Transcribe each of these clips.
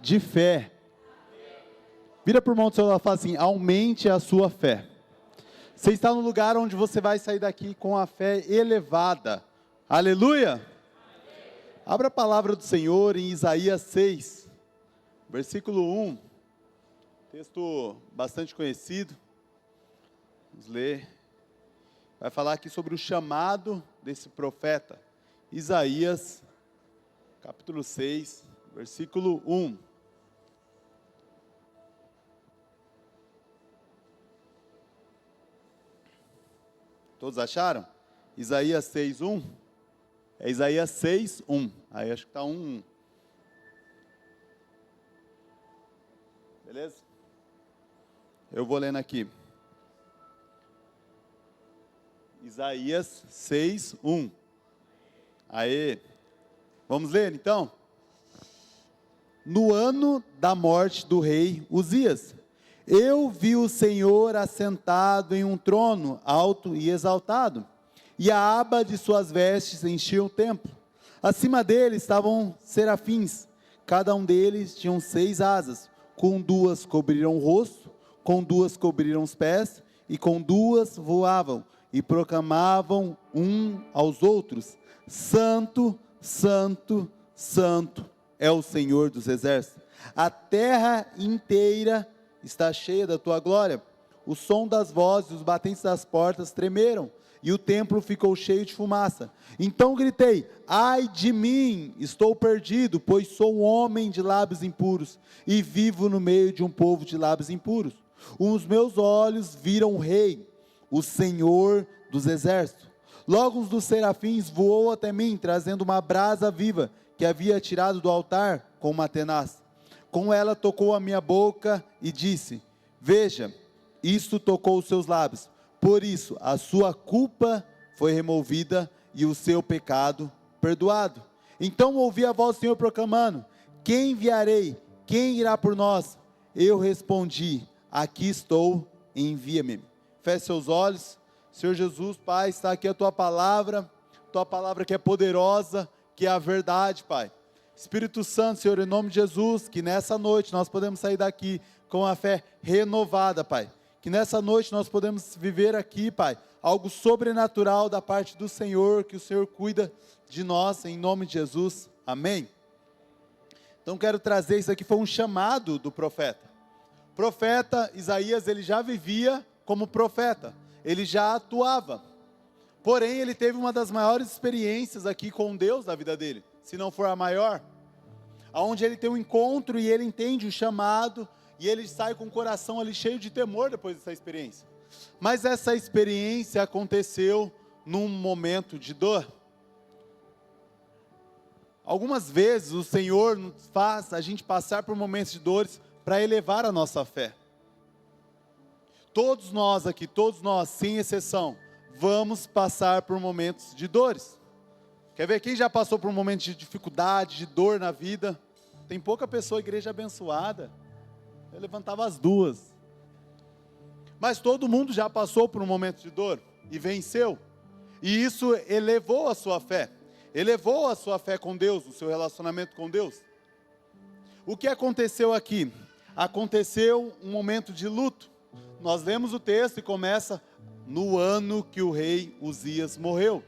de fé. Vira para o irmão do seu lado e fala assim: aumente a sua fé. Você está no lugar onde você vai sair daqui com a fé elevada. Aleluia! Abra a palavra do Senhor em Isaías 6, versículo 1. Texto bastante conhecido. Vamos ler. Vai falar aqui sobre o chamado desse profeta. Isaías, capítulo 6, versículo 1. Todos acharam? Isaías 6, 1. É Isaías 6, 1. Aí acho que está 1. Beleza? Eu vou lendo aqui. Isaías 6, 1. Aê. Vamos ler então? No ano da morte do rei Uzias, eu vi o Senhor assentado em um trono alto e exaltado, e a aba de suas vestes enchia o templo. Acima dele estavam serafins, cada um deles tinha 6 asas, com 2 cobriram o rosto, com 2 cobriram os pés, e com 2 voavam, e proclamavam um aos outros: Santo, Santo, Santo é o Senhor dos exércitos. A terra inteira está cheia da tua glória. O som das vozes e os batentes das portas tremeram, e o templo ficou cheio de fumaça. Então gritei: ai de mim, estou perdido, pois sou um homem de lábios impuros, e vivo no meio de um povo de lábios impuros. Os meus olhos viram o Rei, o Senhor dos exércitos. Logo um dos serafins voou até mim, trazendo uma brasa viva, que havia tirado do altar com uma tenaz. Com ela tocou a minha boca e disse: veja, isto tocou os seus lábios, por isso a sua culpa foi removida e o seu pecado perdoado. Então ouvi a voz do Senhor proclamando: quem enviarei? Quem irá por nós? Eu respondi: aqui estou, envia-me. Feche seus olhos. Senhor Jesus, Pai, está aqui a tua palavra que é poderosa, que é a verdade, Pai. Espírito Santo, Senhor, em nome de Jesus, que nessa noite nós podemos sair daqui com a fé renovada, Pai. Que nessa noite nós podemos viver aqui, Pai, algo sobrenatural da parte do Senhor, que o Senhor cuida de nós, em nome de Jesus. Amém? Então quero trazer, isso aqui foi um chamado do profeta. O profeta Isaías, ele já vivia como profeta, ele já atuava. Porém, ele teve uma das maiores experiências aqui com Deus na vida dele, se não for a maior, onde ele tem um encontro e ele entende o chamado, e ele sai com o coração ali cheio de temor depois dessa experiência. Mas essa experiência aconteceu num momento de dor. Algumas vezes o Senhor nos faz a gente passar por momentos de dores para elevar a nossa fé. Todos nós aqui, todos nós, sem exceção, vamos passar por momentos de dores. Quer ver quem já passou por um momento de dificuldade, de dor na vida? Tem pouca pessoa, igreja abençoada. Eu levantava as 2. Mas todo mundo já passou por um momento de dor e venceu. E isso elevou a sua fé. Elevou a sua fé com Deus, o seu relacionamento com Deus. O que aconteceu aqui? Aconteceu um momento de luto. Nós lemos o texto e começa no ano que o rei Uzias morreu.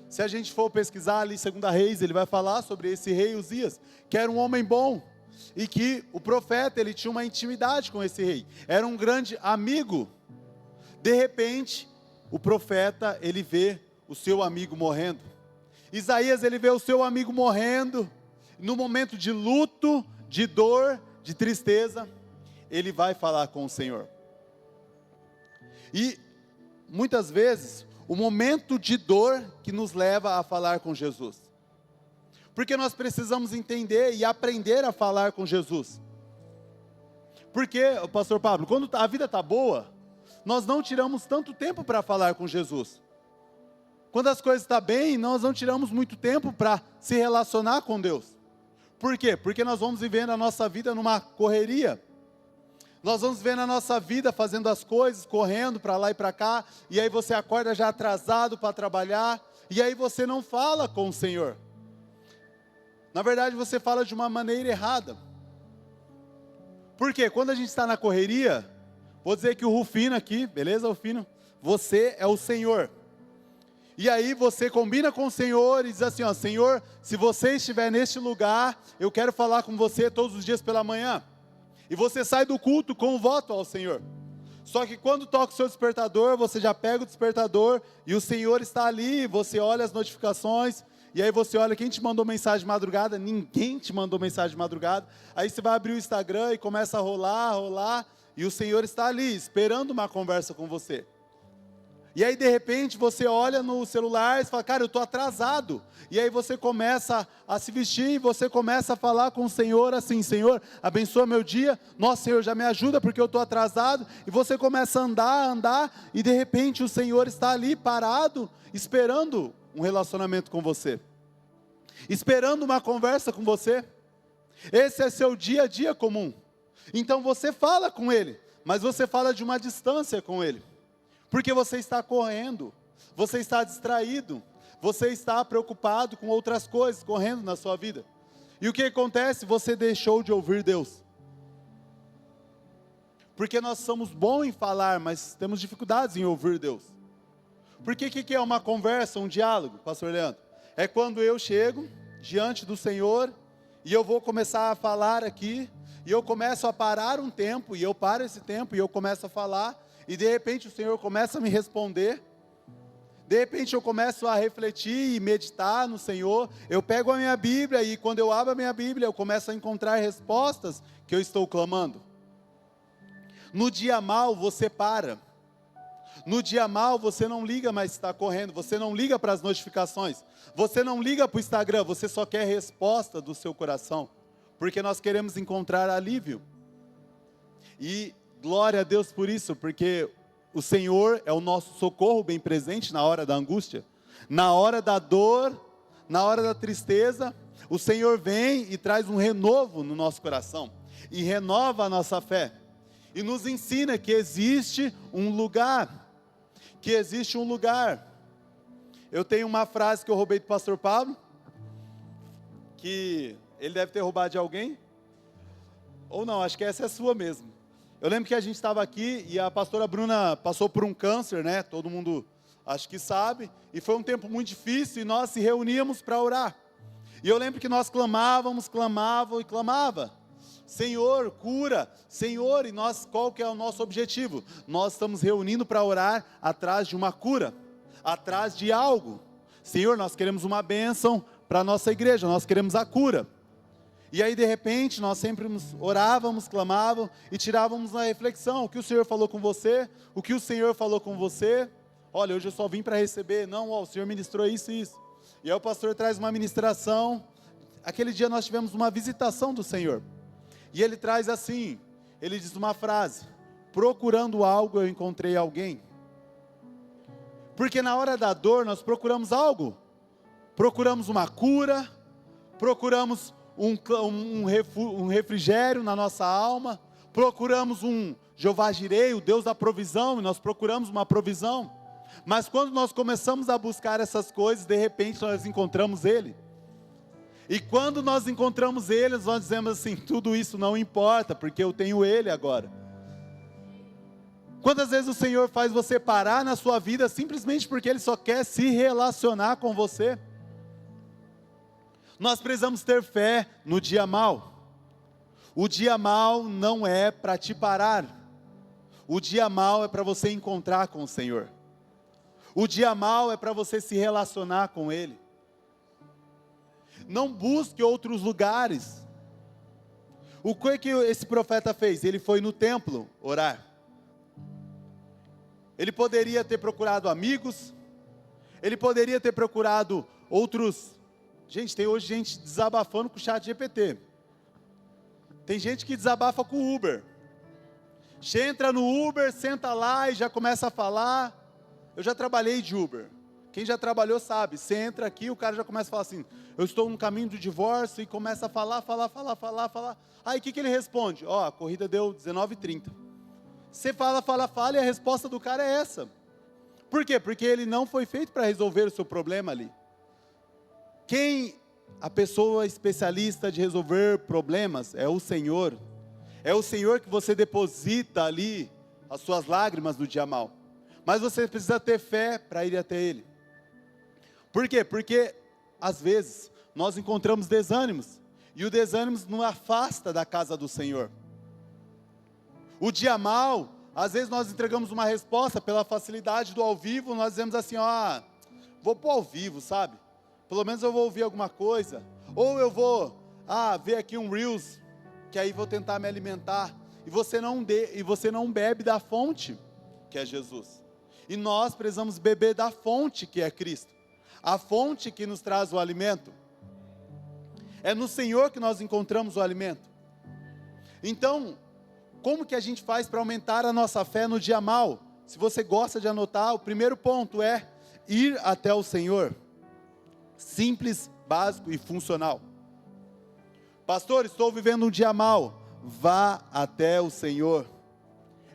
Se a gente for pesquisar ali, 2 Reis, ele vai falar sobre esse rei Uzias, que era um homem bom, e que o profeta, ele tinha uma intimidade com esse rei, era um grande amigo. De repente, o profeta, ele vê o seu amigo morrendo. Isaías, ele vê o seu amigo morrendo, no momento de luto, de dor, de tristeza, ele vai falar com o Senhor. E muitas vezes, o momento de dor que nos leva a falar com Jesus. Porque nós precisamos entender e aprender a falar com Jesus. Porque, pastor Pablo, quando a vida está boa, nós não tiramos tanto tempo para falar com Jesus. Quando as coisas estão bem, nós não tiramos muito tempo para se relacionar com Deus. Por quê? Porque nós vamos vivendo a nossa vida numa correria. Nós vamos vendo a nossa vida fazendo as coisas, correndo para lá e para cá, e aí você acorda já atrasado para trabalhar, e aí você não fala com o Senhor. Na verdade, você fala de uma maneira errada. Porque quando a gente está na correria, vou dizer que o Rufino aqui, beleza, Rufino? Você é o Senhor. E aí você combina com o Senhor e diz assim, ó, Senhor, se você estiver neste lugar, eu quero falar com você todos os dias pela manhã. E você sai do culto com um voto ao Senhor. Só que quando toca o seu despertador, você já pega o despertador e o Senhor está ali, você olha as notificações, e aí você olha quem te mandou mensagem de madrugada, ninguém te mandou mensagem de madrugada. Aí você vai abrir o Instagram e começa a rolar, e o Senhor está ali, esperando uma conversa com você. E aí de repente você olha no celular e fala, cara, eu estou atrasado. E aí você começa a se vestir e você começa a falar com o Senhor assim, Senhor, abençoa meu dia. Nossa, Senhor, já me ajuda porque eu estou atrasado. E você começa a andar e de repente o Senhor está ali parado, esperando um relacionamento com você. Esperando uma conversa com você. Esse é seu dia a dia comum. Então você fala com Ele, mas você fala de uma distância com Ele. Porque você está correndo, você está distraído, você está preocupado com outras coisas correndo na sua vida. E o que acontece? Você deixou de ouvir Deus. Porque nós somos bons em falar, mas temos dificuldades em ouvir Deus. Porque o que é uma conversa, um diálogo, pastor Leandro? É quando eu chego diante do Senhor e eu vou começar a falar aqui, e eu começo a parar um tempo, e eu paro esse tempo e eu começo a falar, e de repente o Senhor começa a me responder, de repente eu começo a refletir e meditar no Senhor, eu pego a minha Bíblia e quando eu abro a minha Bíblia eu começo a encontrar respostas que eu estou clamando. No dia mal você para, no dia mal você não liga mais se está correndo, você não liga para as notificações, você não liga para o Instagram, você só quer resposta do seu coração, porque nós queremos encontrar alívio. E glória a Deus por isso, porque o Senhor é o nosso socorro bem presente na hora da angústia, na hora da dor, na hora da tristeza, o Senhor vem e traz um renovo no nosso coração, e renova a nossa fé, e nos ensina que existe um lugar, Eu tenho uma frase que eu roubei do pastor Pablo, que ele deve ter roubado de alguém, ou não, acho que essa é sua mesmo. Eu lembro que a gente estava aqui e a pastora Bruna passou por um câncer, né? Todo mundo acho que sabe. E foi um tempo muito difícil e nós se reuníamos para orar. E eu lembro que nós clamava. Senhor, cura. Senhor, e nós, qual que é o nosso objetivo? Nós estamos reunindo para orar atrás de uma cura, atrás de algo. Senhor, nós queremos uma bênção para a nossa igreja, nós queremos a cura. E aí de repente nós sempre orávamos, clamávamos e tirávamos uma reflexão, o que o Senhor falou com você, o que o Senhor falou com você, olha, hoje eu só vim para receber, não, ó, o Senhor ministrou isso e isso, e aí o pastor traz uma ministração, aquele dia nós tivemos uma visitação do Senhor, e ele traz assim, ele diz uma frase, procurando algo eu encontrei alguém, porque na hora da dor nós procuramos algo, procuramos uma cura, procuramos um refrigério na nossa alma, procuramos um Jeová Jirei, o Deus da provisão, e nós procuramos uma provisão, mas quando nós começamos a buscar essas coisas, de repente nós encontramos Ele, e quando nós encontramos Ele, nós dizemos assim, tudo isso não importa, porque eu tenho Ele agora. Quantas vezes o Senhor faz você parar na sua vida, simplesmente porque Ele só quer se relacionar com você? Nós precisamos ter fé no dia mal. O dia mal não é para te parar. O dia mal é para você encontrar com o Senhor. O dia mal é para você se relacionar com Ele. Não busque outros lugares. O que esse profeta fez? Ele foi no templo orar. Ele poderia ter procurado amigos. Ele poderia ter procurado outros. Gente, tem hoje gente desabafando com o chat GPT. Tem gente que desabafa com o Uber. Você entra no Uber, senta lá e já começa a falar. Eu já trabalhei de Uber. Quem já trabalhou sabe. Você entra aqui, o cara já começa a falar assim, eu estou no caminho do divórcio, e começa a falar. Aí o que ele responde? Ó, a corrida deu 19h30. Você fala, e a resposta do cara é essa. Por quê? Porque ele não foi feito para resolver o seu problema ali. Quem a pessoa especialista de resolver problemas é o Senhor. É o Senhor que você deposita ali as suas lágrimas no dia mal. Mas você precisa ter fé para ir até Ele. Por quê? Porque, às vezes, nós encontramos desânimos. E o desânimo nos afasta da casa do Senhor. O dia mal, às vezes nós entregamos uma resposta pela facilidade do ao vivo. Nós dizemos assim, vou pôr ao vivo, sabe? Pelo menos eu vou ouvir alguma coisa. Ou eu vou, ver aqui um Reels, que aí vou tentar me alimentar. E você não bebe da fonte, que é Jesus. E nós precisamos beber da fonte, que é Cristo. A fonte que nos traz o alimento. É no Senhor que nós encontramos o alimento. Então, como que a gente faz para aumentar a nossa fé no dia mal? Se você gosta de anotar, o primeiro ponto é ir até o Senhor. Simples, básico e funcional. Pastor, estou vivendo um dia mal. Vá até o Senhor.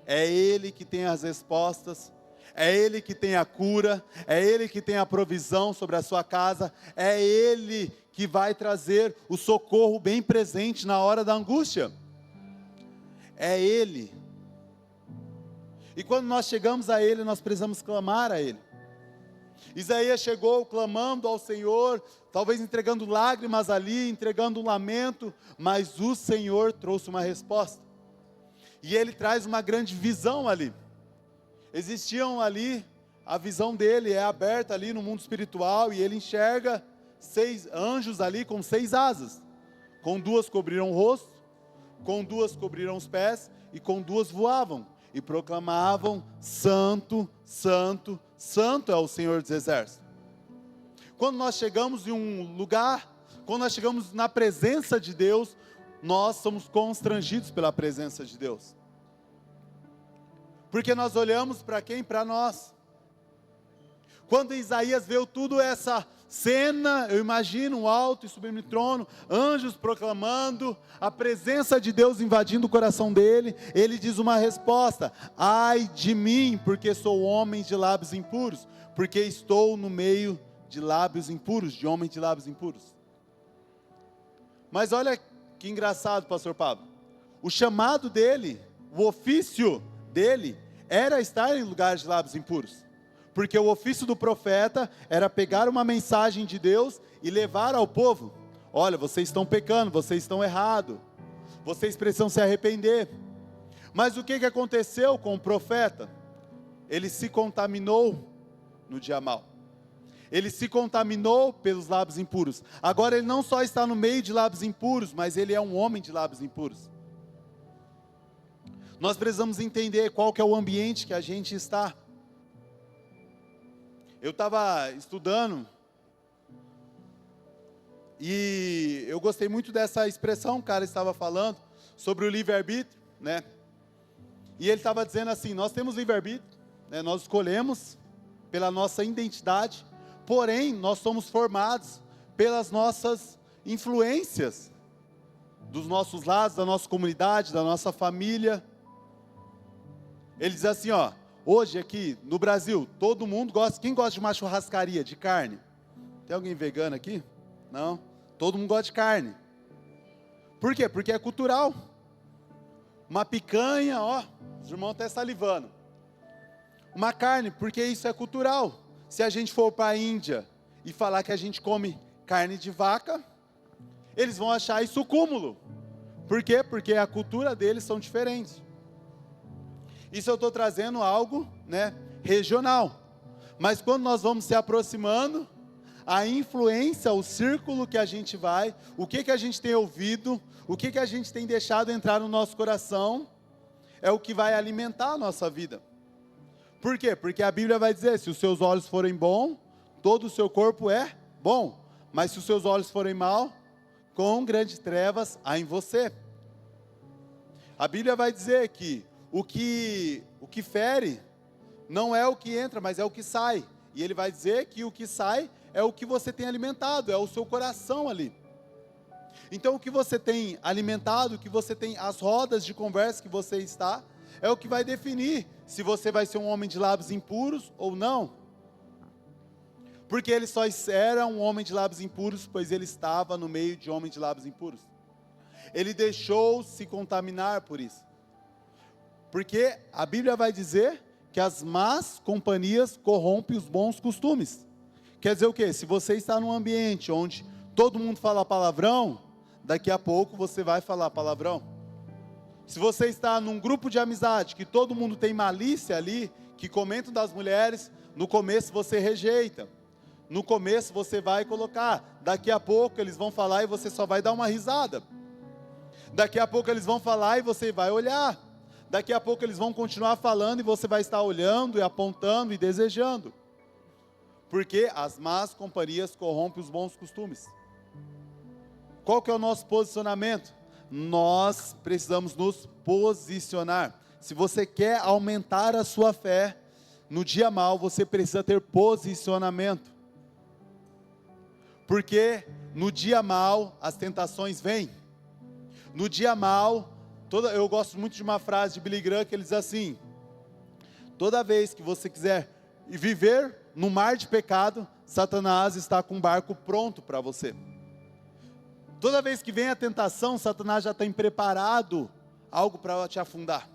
É Ele que tem as respostas. É Ele que tem a cura. É Ele que tem a provisão sobre a sua casa. É Ele que vai trazer o socorro bem presente na hora da angústia. É Ele. E quando nós chegamos a Ele, nós precisamos clamar a Ele. Isaías chegou clamando ao Senhor, talvez entregando lágrimas ali, entregando um lamento, mas o Senhor trouxe uma resposta. E Ele traz uma grande visão ali. Existiam ali, a visão dele é aberta ali no mundo espiritual, e ele enxerga 6 anjos ali com 6 asas. Com 2 cobriram o rosto, com 2 cobriram os pés, e com 2 voavam. E proclamavam, Santo, Santo, Santo é o Senhor dos Exércitos. Quando nós chegamos em um lugar, quando nós chegamos na presença de Deus, nós somos constrangidos pela presença de Deus. Porque nós olhamos para quem? Para nós. Quando Isaías viu tudo essa cena, eu imagino um alto e sublime trono, anjos proclamando, a presença de Deus invadindo o coração dele, ele diz uma resposta: ai de mim, porque sou homem de lábios impuros, porque estou no meio de lábios impuros, de homens de lábios impuros. Mas olha que engraçado, pastor Pablo, o chamado dele, o ofício dele, era estar em lugares de lábios impuros. Porque o ofício do profeta era pegar uma mensagem de Deus e levar ao povo. Olha, vocês estão pecando, vocês estão errados. Vocês precisam se arrepender. Mas o que aconteceu com o profeta? Ele se contaminou no dia mal. Ele se contaminou pelos lábios impuros. Agora ele não só está no meio de lábios impuros, mas ele é um homem de lábios impuros. Nós precisamos entender qual que é o ambiente que a gente está. Eu estava estudando e eu gostei muito dessa expressão, o cara estava falando sobre o livre-arbítrio, né? E ele estava dizendo assim, nós temos livre-arbítrio, né? Nós escolhemos pela nossa identidade, porém nós somos formados pelas nossas influências, dos nossos lados, da nossa comunidade, da nossa família. Ele diz assim, hoje aqui no Brasil, todo mundo gosta, quem gosta de uma churrascaria de carne? Tem alguém vegano aqui? Não? Todo mundo gosta de carne. Por quê? Porque é cultural. Uma picanha, os irmãos até salivando. Uma carne, porque isso é cultural. Se a gente for para a Índia e falar que a gente come carne de vaca, eles vão achar isso cúmulo. Por quê? Porque a cultura deles são diferentes. Isso eu estou trazendo algo, né, regional. Mas quando nós vamos se aproximando, a influência, o círculo que a gente vai, o que a gente tem ouvido, o que a gente tem deixado entrar no nosso coração, é o que vai alimentar a nossa vida. Por quê? Porque a Bíblia vai dizer, se os seus olhos forem bons, todo o seu corpo é bom. Mas se os seus olhos forem maus, com grandes trevas há em você. A Bíblia vai dizer que o que fere não é o que entra, mas é o que sai. E ele vai dizer que o que sai é o que você tem alimentado, é o seu coração ali. Então o que você tem alimentado, o que você tem, as rodas de conversa que você está, é o que vai definir se você vai ser um homem de lábios impuros ou não. Porque ele só era um homem de lábios impuros, pois ele estava no meio de homens de lábios impuros. Ele deixou se contaminar por isso. Porque a Bíblia vai dizer que as más companhias corrompem os bons costumes. Quer dizer o quê? Se você está num ambiente onde todo mundo fala palavrão, daqui a pouco você vai falar palavrão. Se você está num grupo de amizade que todo mundo tem malícia ali, que comentam das mulheres, no começo você rejeita. No começo você vai colocar. Daqui a pouco eles vão falar e você só vai dar uma risada. Daqui a pouco eles vão falar e você vai olhar. Daqui a pouco eles vão continuar falando e você vai estar olhando e apontando e desejando. Porque as más companhias corrompem os bons costumes. Qual que é o nosso posicionamento? Nós precisamos nos posicionar. Se você quer aumentar a sua fé, no dia mau você precisa ter posicionamento. Porque no dia mau as tentações vêm. No dia mau, eu gosto muito de uma frase de Billy Graham que ele diz assim: toda vez que você quiser viver no mar de pecado, Satanás está com um barco pronto para você. Toda vez que vem a tentação, Satanás já tem preparado algo para te afundar.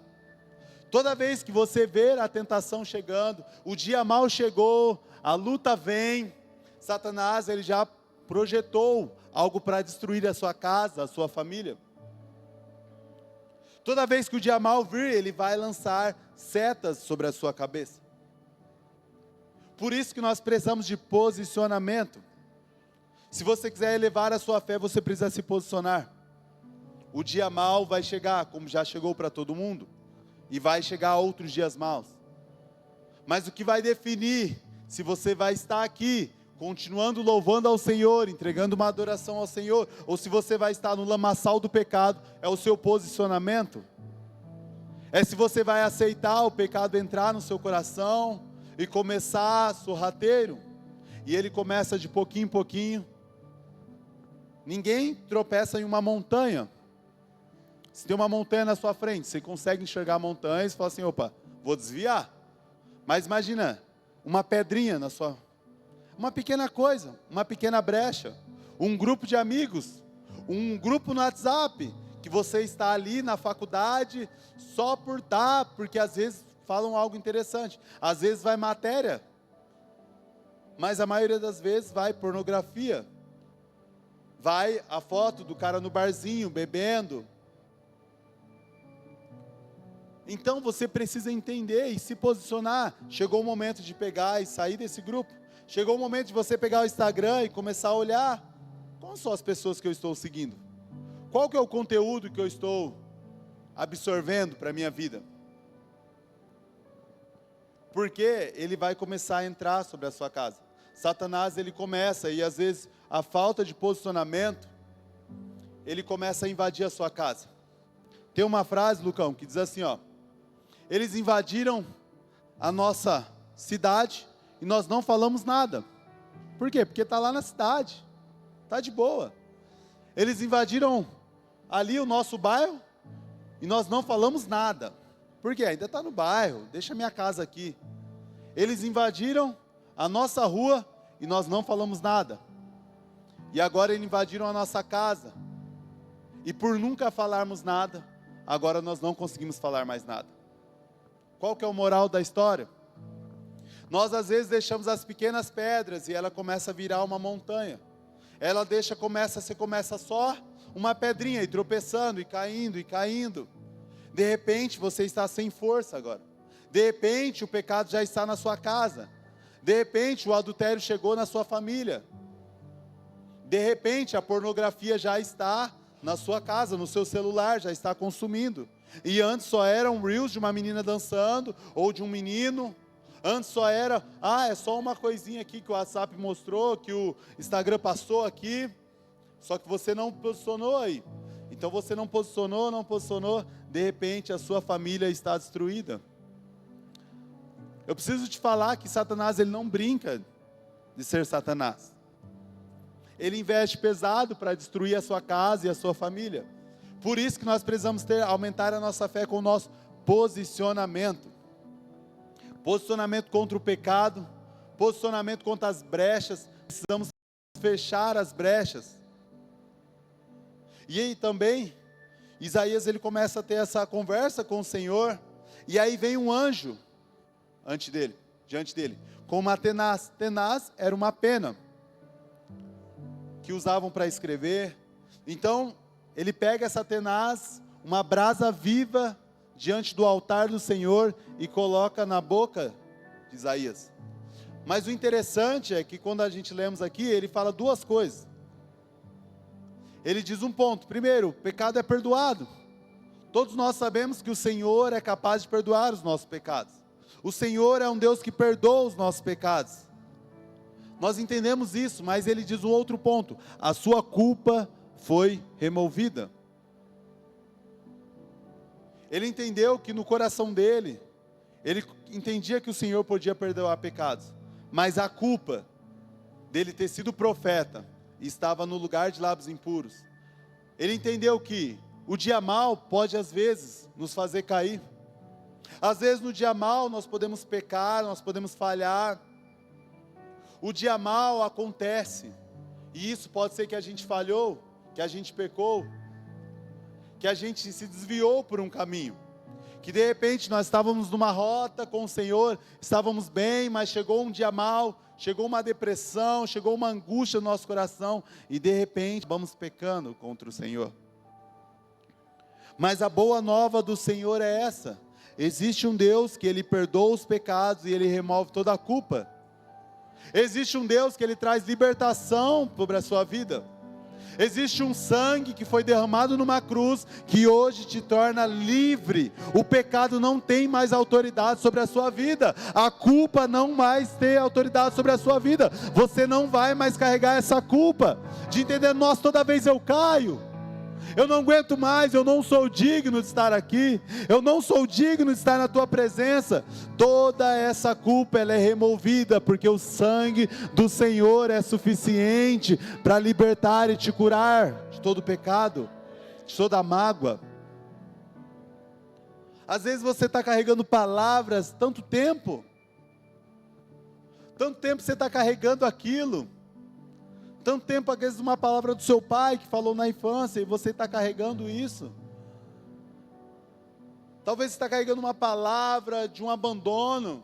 Toda vez que você vê a tentação chegando, o dia mau chegou, a luta vem, Satanás ele já projetou algo para destruir a sua casa, a sua família. Toda vez que o dia mau vir, ele vai lançar setas sobre a sua cabeça. Por isso que nós precisamos de posicionamento. Se você quiser elevar a sua fé, você precisa se posicionar. O dia mau vai chegar, como já chegou para todo mundo, e vai chegar outros dias maus. Mas o que vai definir se você vai estar aqui, continuando louvando ao Senhor, entregando uma adoração ao Senhor, ou se você vai estar no lamaçal do pecado, é o seu posicionamento. É se você vai aceitar o pecado entrar no seu coração e começar sorrateiro, e ele começa de pouquinho em pouquinho. Ninguém tropeça em uma montanha. Se tem uma montanha na sua frente, você consegue enxergar a montanha e fala assim: opa, vou desviar. Mas imagina, uma pedrinha na sua... Uma pequena coisa, uma pequena brecha, um grupo de amigos, um grupo no WhatsApp, que você está ali na faculdade, só por estar, porque às vezes falam algo interessante, às vezes vai matéria, mas a maioria das vezes vai pornografia, vai a foto do cara no barzinho, bebendo. Então você precisa entender e se posicionar. Chegou o momento de pegar e sair desse grupo. Chegou o momento de você pegar o Instagram e começar a olhar. Quais são as pessoas que eu estou seguindo? Qual que é o conteúdo que eu estou absorvendo para a minha vida? Porque ele vai começar a entrar sobre a sua casa. Satanás ele começa, e às vezes a falta de posicionamento, ele começa a invadir a sua casa. Tem uma frase, Lucão, que diz assim, ó: eles invadiram a nossa cidade e nós não falamos nada. Por quê? Porque está lá na cidade, está de boa. Eles invadiram ali o nosso bairro e nós não falamos nada. Por quê? Ainda está no bairro, deixa minha casa aqui. Eles invadiram a nossa rua e nós não falamos nada. E agora eles invadiram a nossa casa. E por nunca falarmos nada, agora nós não conseguimos falar mais nada. Qual que é o moral da história? Nós às vezes deixamos as pequenas pedras e ela começa a virar uma montanha. Você começa só uma pedrinha e tropeçando e caindo e caindo. De repente você está sem força agora. De repente o pecado já está na sua casa. De repente o adultério chegou na sua família. De repente a pornografia já está na sua casa, no seu celular, já está consumindo. E antes só eram reels de uma menina dançando ou de um menino. Antes só era, é só uma coisinha aqui que o WhatsApp mostrou, que o Instagram passou aqui. Só que você não posicionou aí. Então você não posicionou, de repente a sua família está destruída. Eu preciso te falar que Satanás ele não brinca de ser Satanás. Ele investe pesado para destruir a sua casa e a sua família. Por isso que nós precisamos aumentar a nossa fé com o nosso posicionamento. Posicionamento contra o pecado, posicionamento contra as brechas. Precisamos fechar as brechas. E aí também, Isaías ele começa a ter essa conversa com o Senhor, e aí vem um anjo diante dele, com uma tenaz. Tenaz era uma pena que usavam para escrever. Então ele pega essa tenaz, uma brasa viva, diante do altar do Senhor, e coloca na boca de Isaías. Mas o interessante é que quando a gente lemos aqui, ele fala duas coisas. Ele diz um ponto: primeiro, o pecado é perdoado. Todos nós sabemos que o Senhor é capaz de perdoar os nossos pecados. O Senhor é um Deus que perdoa os nossos pecados. Nós entendemos isso, mas ele diz um outro ponto: a sua culpa foi removida. Ele entendeu que no coração dele, ele entendia que o Senhor podia perdoar pecados, mas a culpa dele ter sido profeta e estava no lugar de lábios impuros. Ele entendeu que o dia mal pode às vezes nos fazer cair. Às vezes no dia mal nós podemos pecar, nós podemos falhar. O dia mal acontece, e isso pode ser que a gente falhou, que a gente pecou, que a gente se desviou por um caminho, que de repente nós estávamos numa rota com o Senhor, estávamos bem, mas chegou um dia mal, chegou uma depressão, chegou uma angústia no nosso coração, e de repente vamos pecando contra o Senhor. Mas a boa nova do Senhor é essa: existe um Deus que Ele perdoa os pecados e Ele remove toda a culpa. Existe um Deus que Ele traz libertação sobre a sua vida. Existe um sangue que foi derramado numa cruz, que hoje te torna livre. O pecado não tem mais autoridade sobre a sua vida. A culpa não mais tem autoridade sobre a sua vida. Você não vai mais carregar essa culpa de entender: nossa, toda vez eu caio, eu não aguento mais, eu não sou digno de estar aqui, eu não sou digno de estar na tua presença. Toda essa culpa ela é removida, porque o sangue do Senhor é suficiente para libertar e te curar de todo pecado, de toda mágoa. Às vezes você está carregando palavras tanto tempo você está carregando aquilo. Tanto tempo, às vezes, uma palavra do seu pai que falou na infância, e você está carregando isso. Talvez você está carregando uma palavra de um abandono.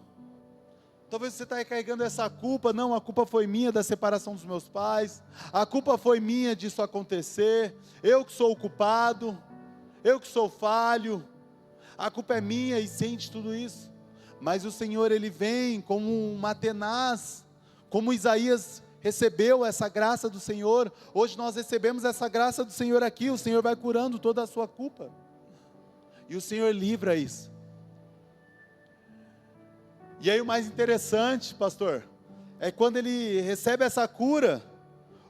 Talvez você está carregando essa culpa: não, a culpa foi minha da separação dos meus pais, a culpa foi minha disso acontecer, eu que sou o culpado, eu que sou falho, a culpa é minha, e sente tudo isso. Mas o Senhor, Ele vem como uma tenaz, como Isaías recebeu essa graça do Senhor. Hoje nós recebemos essa graça do Senhor aqui. O Senhor vai curando toda a sua culpa, e o Senhor livra isso. E aí o mais interessante, pastor, é quando ele recebe essa cura,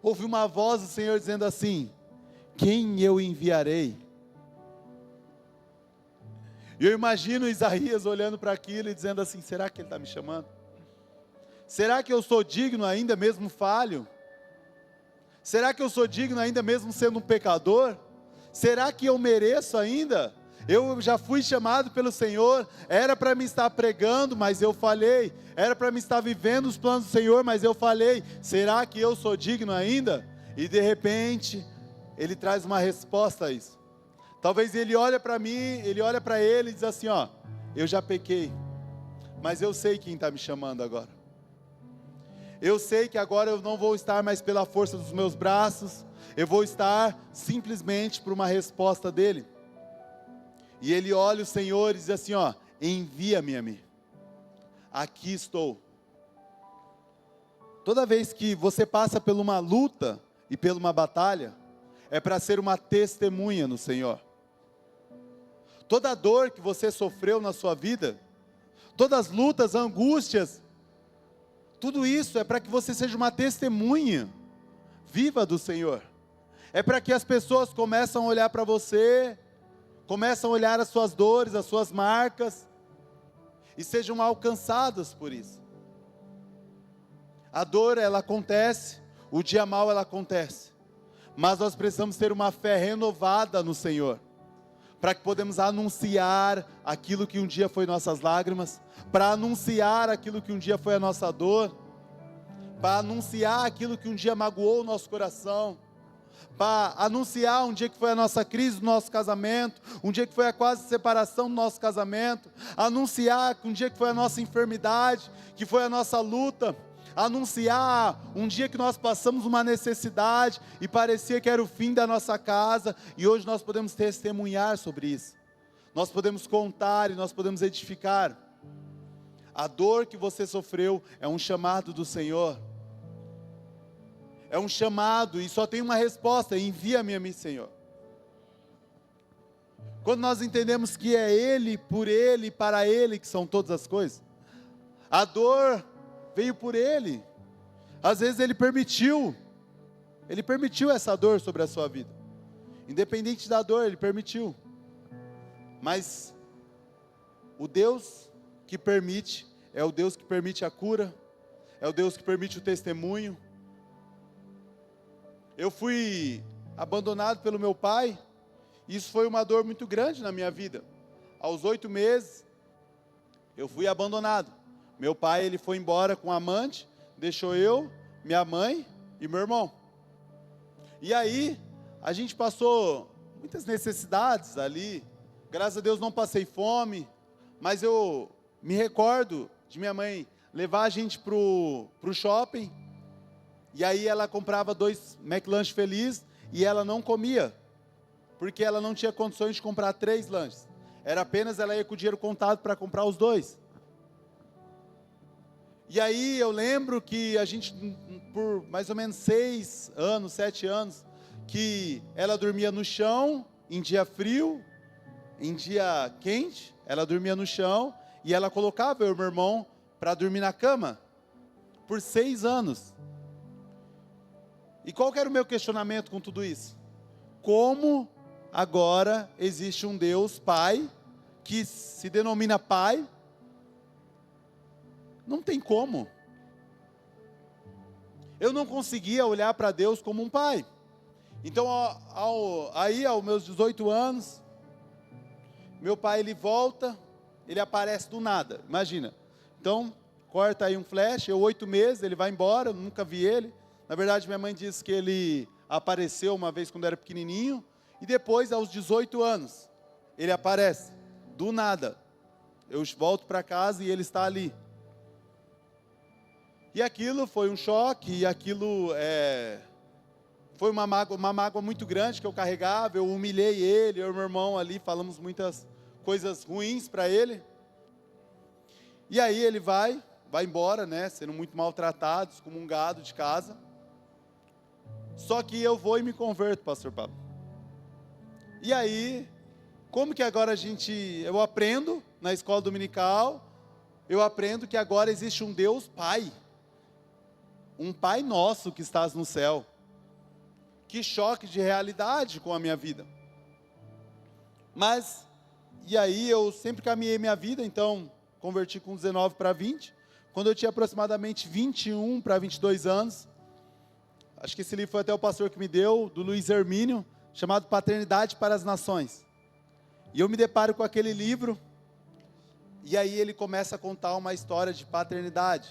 ouve uma voz do Senhor dizendo assim: quem eu enviarei? E eu imagino Isaías olhando para aquilo e dizendo assim: será que Ele está me chamando? Será que eu sou digno ainda mesmo falho? Será que eu sou digno ainda mesmo sendo um pecador? Será que eu mereço ainda? Eu já fui chamado pelo Senhor, era para me estar pregando, mas eu falhei. Era para me estar vivendo os planos do Senhor, mas eu falhei. Será que eu sou digno ainda? E de repente, Ele traz uma resposta a isso. Talvez Ele olha para mim, Ele olha para ele e diz assim: ó, eu já pequei, mas eu sei quem está me chamando agora. Eu sei que agora eu não vou estar mais pela força dos meus braços, eu vou estar simplesmente por uma resposta dEle. E ele olha o Senhor e diz assim: ó, envia-me a mim, aqui estou. Toda vez que você passa por uma luta e por uma batalha, é para ser uma testemunha no Senhor. Toda dor que você sofreu na sua vida, todas as lutas, angústias, tudo isso é para que você seja uma testemunha viva do Senhor. É para que as pessoas comecem a olhar para você, começam a olhar as suas dores, as suas marcas, e sejam alcançadas por isso. A dor, ela acontece, o dia mal, ela acontece, mas nós precisamos ter uma fé renovada no Senhor, para que podemos anunciar aquilo que um dia foi nossas lágrimas, para anunciar aquilo que um dia foi a nossa dor, para anunciar aquilo que um dia magoou o nosso coração, para anunciar um dia que foi a nossa crise do nosso casamento, um dia que foi a quase separação do nosso casamento, anunciar um dia que foi a nossa enfermidade, que foi a nossa luta, anunciar um dia que nós passamos uma necessidade e parecia que era o fim da nossa casa, e hoje nós podemos testemunhar sobre isso, nós podemos contar e nós podemos edificar. A dor que você sofreu é um chamado do Senhor, é um chamado e só tem uma resposta: envia-me a mim, Senhor. Quando nós entendemos que é Ele, por Ele e para Ele que são todas as coisas, a dor veio por Ele, às vezes Ele permitiu essa dor sobre a sua vida, independente da dor, Ele permitiu, mas o Deus que permite, é o Deus que permite a cura, é o Deus que permite o testemunho. Eu fui abandonado pelo meu pai, isso foi uma dor muito grande na minha vida. Aos 8 meses, eu fui abandonado. Meu pai, ele foi embora com um amante, deixou eu, minha mãe e meu irmão. E aí, a gente passou muitas necessidades ali. Graças a Deus não passei fome, mas eu me recordo de minha mãe levar a gente pro shopping, e aí ela comprava 2 McLanche Feliz, e ela não comia, porque ela não tinha condições de comprar 3 lanches, era apenas, ela ia com o dinheiro contado para comprar os 2. E aí eu lembro que a gente, por mais ou menos 6 anos, 7 anos, que ela dormia no chão, em dia frio, em dia quente, ela dormia no chão, e ela colocava eu e meu irmão para dormir na cama, por 6 anos. E qual que era o meu questionamento com tudo isso? Como agora existe um Deus Pai, que se denomina Pai? Não tem como. Eu não conseguia olhar para Deus como um pai. Então, aos meus 18 anos, meu pai, ele volta, ele aparece do nada, imagina. Então, corta aí um flash, 8 meses, ele vai embora, eu nunca vi ele. Na verdade, minha mãe disse que ele apareceu uma vez quando era pequenininho, e depois, aos 18 anos, ele aparece, do nada. Eu volto para casa e ele está ali. E aquilo foi um choque, e aquilo foi uma mágoa muito grande que eu carregava. Eu humilhei ele, eu e meu irmão ali, falamos muitas coisas ruins para ele. E aí ele vai embora, né, sendo muito maltratado, excomungado de casa. Só que eu vou e me converto, pastor Pablo. E aí, como que agora eu aprendo na escola dominical, eu aprendo que agora existe um Deus Pai, um Pai nosso que estás no céu. Que choque de realidade com a minha vida. Mas, e aí eu sempre caminhei minha vida, então converti com 19 para 20. Quando eu tinha aproximadamente 21 para 22 anos, acho que esse livro foi até o pastor que me deu, do Luiz Hermínio, chamado Paternidade para as Nações. E eu me deparo com aquele livro, e aí ele começa a contar uma história de paternidade.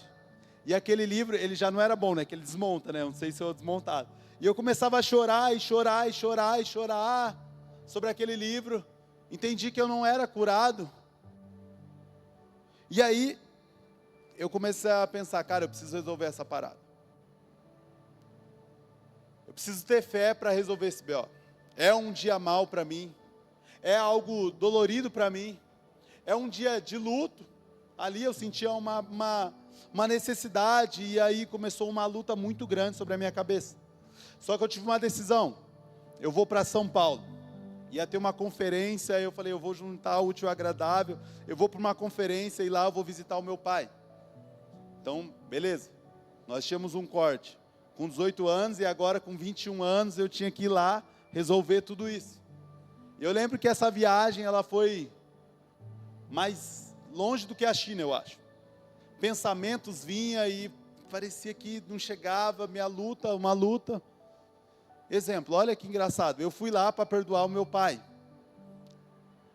E aquele livro, ele já não era bom, né? Que ele desmonta, né? Não sei se eu desmontado. E eu começava a chorar, e chorar, e chorar, e chorar sobre aquele livro. Entendi que eu não era curado. E aí, eu comecei a pensar, cara, eu preciso resolver essa parada. Eu preciso ter fé para resolver esse B.O. É um dia mau para mim. É algo dolorido para mim. É um dia de luto. Ali eu sentia uma necessidade, e aí começou uma luta muito grande sobre a minha cabeça. Só que eu tive uma decisão. Eu vou para São Paulo. Ia ter uma conferência, eu falei, eu vou juntar o útil ao agradável. Eu vou para uma conferência e lá eu vou visitar o meu pai. Então, beleza. Nós tínhamos um corte. Com 18 anos e agora com 21 anos eu tinha que ir lá resolver tudo isso. Eu lembro que essa viagem, ela foi mais longe do que a China, eu acho. Pensamentos vinham e parecia que não chegava, uma luta. Exemplo, olha que engraçado, eu fui lá para perdoar o meu pai.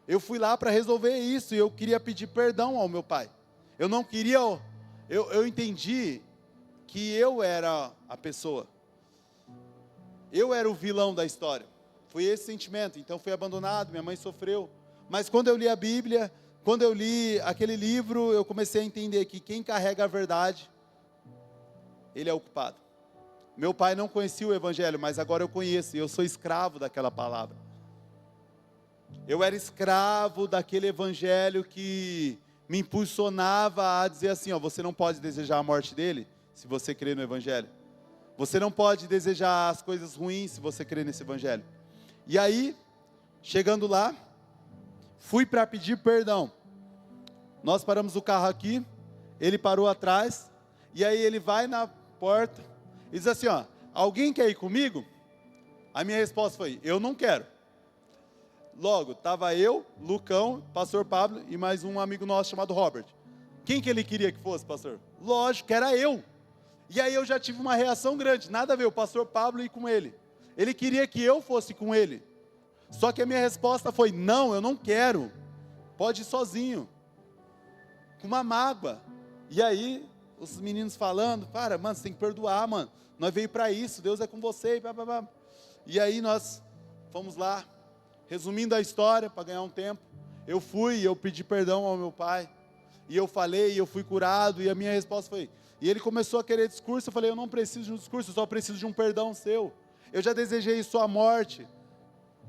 Eu fui lá para resolver isso, e eu queria pedir perdão ao meu pai. Eu não queria, eu entendi que eu era a pessoa. Eu era o vilão da história. Foi esse sentimento. Então fui abandonado, minha mãe sofreu. Mas quando eu li a Bíblia, quando eu li aquele livro, eu comecei a entender que quem carrega a verdade, ele é o culpado. Meu pai não conhecia o Evangelho, mas agora eu conheço, e eu sou escravo daquela palavra. Eu era escravo daquele Evangelho que me impulsionava a dizer assim, ó, você não pode desejar a morte dele, se você crê no Evangelho. Você não pode desejar as coisas ruins, se você crê nesse Evangelho. E aí, chegando lá, fui para pedir perdão. Nós paramos o carro aqui, ele parou atrás, e aí ele vai na porta, e diz assim, ó, alguém quer ir comigo? A minha resposta foi, eu não quero. Logo, estava eu, Lucão, pastor Pablo, e mais um amigo nosso chamado Robert. Quem que ele queria que fosse, pastor? Lógico, que era eu. E aí eu já tive uma reação grande, nada a ver, o pastor Pablo ir com ele. Ele queria que eu fosse com ele. Só que a minha resposta foi, não, eu não quero. Pode ir sozinho. Com uma mágoa. E aí, os meninos falando, para, mano, você tem que perdoar, mano. Nós veio para isso, Deus é com você. E aí nós fomos lá, resumindo a história, para ganhar um tempo. Eu fui, eu pedi perdão ao meu pai. E eu falei, eu fui curado, e a minha resposta foi... E ele começou a querer discurso, eu falei, eu não preciso de um discurso, eu só preciso de um perdão seu. Eu já desejei sua morte.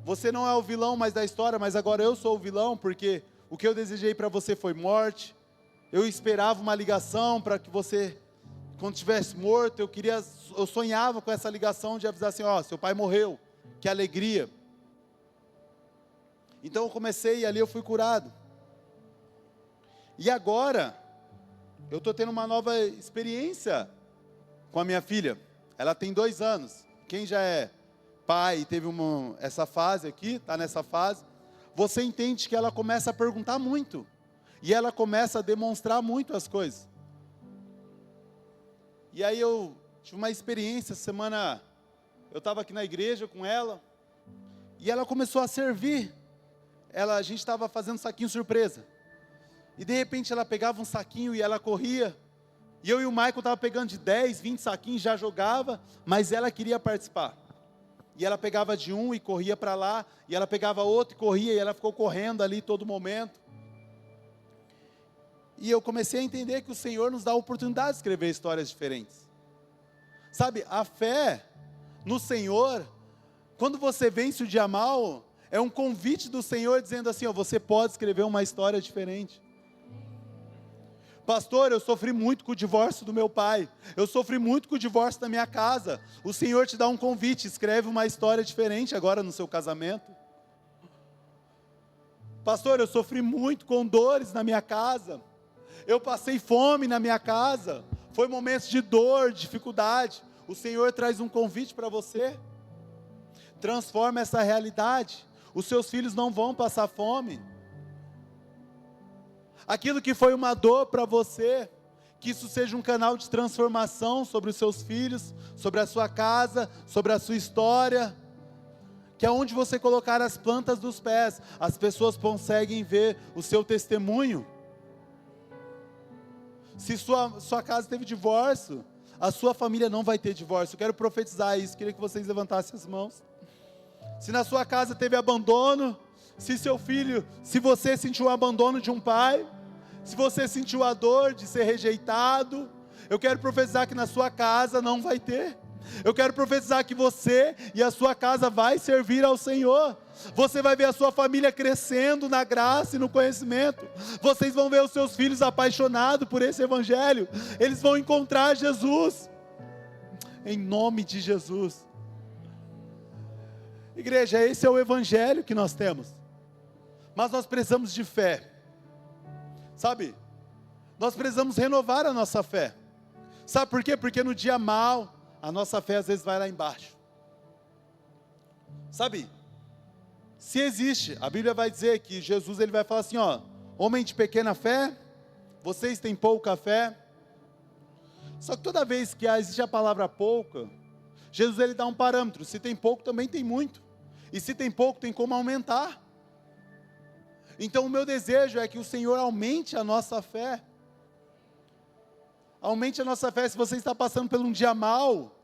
Você não é o vilão mais da história, mas agora eu sou o vilão, porque o que eu desejei para você foi morte. Eu esperava uma ligação para que você, quando estivesse morto, eu sonhava com essa ligação de avisar assim, ó, seu pai morreu, que alegria. Então eu comecei e ali eu fui curado. E agora, eu estou tendo uma nova experiência com a minha filha. Ela tem 2 anos. Quem já é pai e teve essa fase aqui, está nessa fase, você entende que ela começa a perguntar muito. E ela começa a demonstrar muito as coisas. E aí eu tive uma experiência, semana, eu estava aqui na igreja com ela, e ela começou a servir. A gente estava fazendo saquinho surpresa. E de repente ela pegava um saquinho e ela corria. E eu e o Michael estava pegando de 10, 20 saquinhos, já jogava, mas ela queria participar. E ela pegava de um e corria para lá, e ela pegava outro e corria, e ela ficou correndo ali todo momento. E eu comecei a entender que o Senhor nos dá a oportunidade de escrever histórias diferentes. Sabe, a fé no Senhor, quando você vence o dia mal, é um convite do Senhor dizendo assim, ó, você pode escrever uma história diferente. Pastor, eu sofri muito com o divórcio do meu pai. Eu sofri muito com o divórcio da minha casa. O Senhor te dá um convite, escreve uma história diferente agora no seu casamento. Pastor, eu sofri muito com dores na minha casa. Eu passei fome na minha casa. Foi momentos de dor, dificuldade. O Senhor traz um convite para você. Transforma essa realidade. Os seus filhos não vão passar fome. Aquilo que foi uma dor para você, que isso seja um canal de transformação sobre os seus filhos, sobre a sua casa, sobre a sua história, que aonde você colocar as plantas dos pés, as pessoas conseguem ver o seu testemunho. Se sua casa teve divórcio, a sua família não vai ter divórcio. Eu quero profetizar isso, queria que vocês levantassem as mãos. Se na sua casa teve abandono, se você sentiu o abandono de um pai, se você sentiu a dor de ser rejeitado, eu quero profetizar que na sua casa não vai ter. Eu quero profetizar que você e a sua casa vai servir ao Senhor. Você vai ver a sua família crescendo na graça e no conhecimento. Vocês vão ver os seus filhos apaixonados por esse Evangelho. Eles vão encontrar Jesus. Em nome de Jesus. Igreja, esse é o Evangelho que nós temos. Mas nós precisamos de fé. Sabe? Nós precisamos renovar a nossa fé. Sabe por quê? Porque no dia mal, a nossa fé às vezes vai lá embaixo. Sabe? Se existe, a Bíblia vai dizer que Jesus ele vai falar assim, ó, homem de pequena fé, vocês têm pouca fé. Só que toda vez que existe a palavra pouca, Jesus ele dá um parâmetro, se tem pouco também tem muito. E se tem pouco tem como aumentar. Então o meu desejo é que o Senhor aumente a nossa fé. Aumente a nossa fé se você está passando por um dia mal.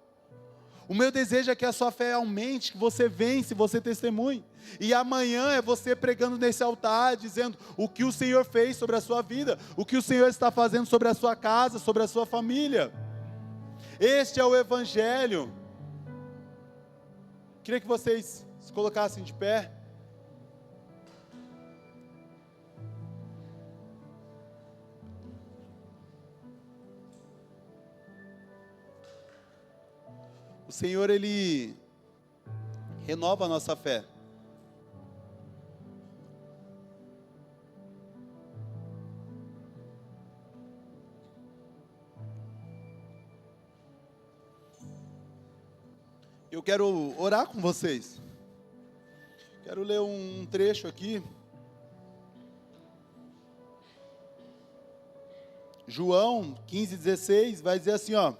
O meu desejo é que a sua fé aumente, que você vence, você testemunhe. E amanhã é você pregando nesse altar, dizendo o que o Senhor fez sobre a sua vida, o que o Senhor está fazendo sobre a sua casa, sobre a sua família. Este é o Evangelho. Queria que vocês se colocassem de pé. O Senhor, Ele renova a nossa fé. Eu quero orar com vocês. Quero ler um trecho aqui. João 15:16 vai dizer assim, ó: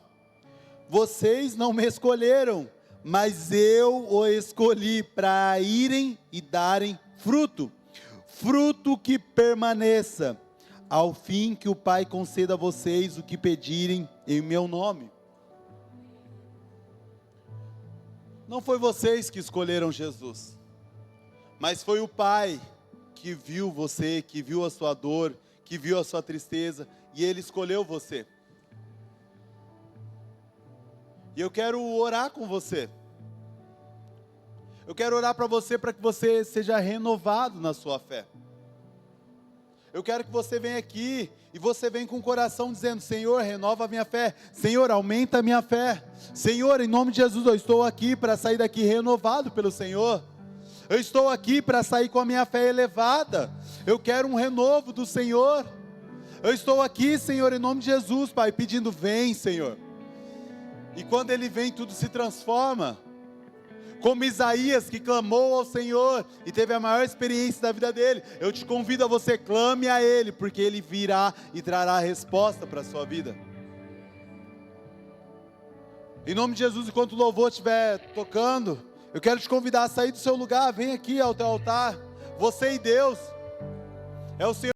vocês não me escolheram, mas eu o escolhi para irem e darem fruto, fruto que permaneça, ao fim que o Pai conceda a vocês o que pedirem em meu nome. Não foi vocês que escolheram Jesus, mas foi o Pai que viu você, que viu a sua dor, que viu a sua tristeza, e Ele escolheu você. E eu quero orar com você. Eu quero orar para você, para que você seja renovado na sua fé. Eu quero que você venha aqui e você venha com o coração dizendo: Senhor, renova a minha fé. Senhor, aumenta a minha fé. Senhor, em nome de Jesus, eu estou aqui para sair daqui renovado pelo Senhor. Eu estou aqui para sair com a minha fé elevada. Eu quero um renovo do Senhor. Eu estou aqui, Senhor, em nome de Jesus, Pai, pedindo: vem, Senhor. E quando Ele vem, tudo se transforma. Como Isaías, que clamou ao Senhor e teve a maior experiência da vida dele. Eu te convido a você, clame a Ele, porque Ele virá e trará a resposta para a sua vida. Em nome de Jesus, enquanto o louvor estiver tocando, eu quero te convidar a sair do seu lugar. Vem aqui ao teu altar. Você e Deus. É o Senhor.